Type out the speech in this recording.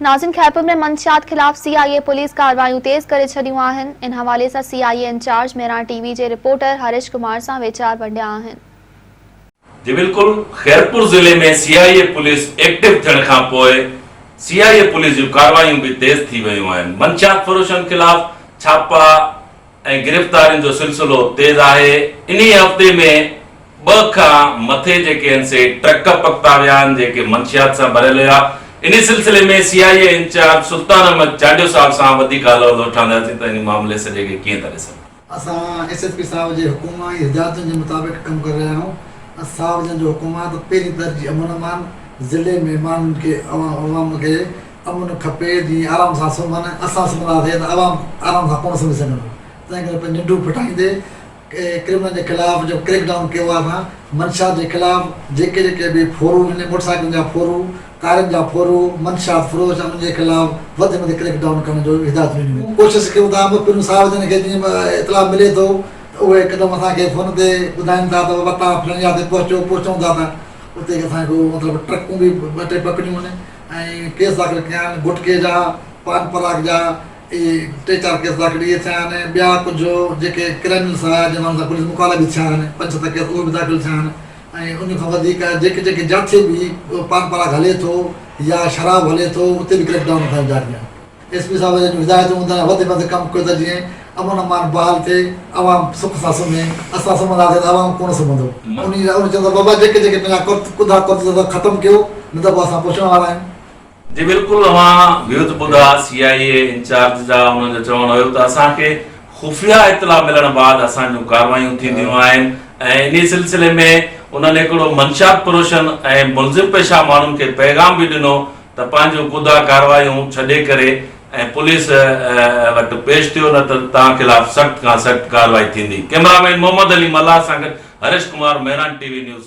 नाज़िन खैरपुर में मंशियात खिलाफ CIA police कार्रवाई तेज करे छड़ियों आहिनि। इन हवाले से सीआईए इंचार्ज मेरा टीवी के रिपोर्टर हरीश कुमार से वीचार वंडिया आहिनि। जी बिल्कुल, खैरपुर जिले में सीआईए पुलिस एक्टिव थियण खां पोइ सीआईए पुलिस जूं कार्रवाइयूं भी तेज थी वयूं आहिनि। मंशियात फरोशनि खिलाफ छापा ऐं गिरफ्तारियुनि जो सिलसिलो तेज आहे। इन्ही हफ़्ते में 2 खां मथे जेके आहिनि से ट्रक पकड़ा विया आहिनि जेके मंशियात सां भरियल हुआ। इन सिलसिले में सीआईए इंचार्ज सुल्तान अहमद चांडियो साहब सां वधीक हलवल वठंदासीं त इन मामले सॼे खे कीअं था ॾिसनि। असां एसएसपी साहब जे हुकुम ऐं हिदायतुनि जे मुताबिक़ कमु करे रहिया आहियूं। साहब जन जो हुकुम आहे त पहिरीं तरजीह अमन मान ज़िले में माण्हुनि खे अवाम खे अमन खपे, जीअं आराम सां सुम्हनि। असां सुम्हंदासीं त अवाम आराम सां कोन सुम्ही सघंदो। तंहिं करे पंहिंजो निंडूं फिटाईंदे क्रिमिनल के खिलाफ जो क्रैकडाउन किया था, मंशियात के खिलाफ जेके जेके भी फोरू आहिनि, मोटरसाइकिल जा फोरू, कारनि जा फोरू, मंशियात फरोश उनके खिलाफ वधि में वधि क्रैकडाउन करण जो हिदायत ॾिनियूं। कोशिशि कयूं था मुख़बिर सार्वजनिक खे जीअं इतला मिले तो उहे हिकदमि असांखे फ़ोन ते ॿुधाइनि था त वता फलाणी जॻह ते पहुचूं था त उते असांखे मतिलबु ट्रकूं भी 2-3 पकड़ियूं आहिनि ऐं केस दाख़िल कया आहिनि। गुटके जा, पान पराग जा 3-4 केस दाख़िल इहे थिया आहिनि। ॿिया कुझु जेके क्रिमिनल्स हुआ जंहिंमां सां पुलिस मुकाला भी थिया आहिनि, 5-7 केस उहे भी दाख़िल थिया आहिनि। ऐं उन खां वधीक जेके जेके जिथे भी पान पराग हले थो या शराब हले थो उते भी क्रैकडाउन थियणु जारी आहे। एसपी साहब जूं हिदायतूं हूंदा वधि में वधि कमु कयो त जीअं अमन अमान बहाल थिए, अवाम सुख सां सुम्हे। असां सुम्हंदासीं त अवाम कोन सुम्हंदो। उन चवंदो बाबा जेके जेके पंहिंजा कुदा कुर्द ख़तमु कयो, न त पोइ असां पुछण वारा आहियूं। जी बिल्कुल, वियुत ॿुधा सीआईए इंचार्ज जा उन्हनि जो चवणु हुयो त असांखे खुफ़िया इतला मिलण बाद असांजूं कार्रवाइयूं थींदियूं आहिनि ऐं इन सिलसिले में उन्हनि हिकिड़ो मंशियात फरोशनि ऐं मुलज़िम पेशा माण्हुनि खे पैगाम भी ॾिनो त पंहिंजूं ख़ुदा कार्रवाइयूं छॾे करे ऐं पुलिस वटि पेश थियो, न त तव्हां खिलाफ़ सख़्त खां सख़्त कार्रवाई थींदी। कैमरामैन मोहम्मद अली मल्ला सां गॾु हरीश कुमार, मेहरान टीवी न्यूज़।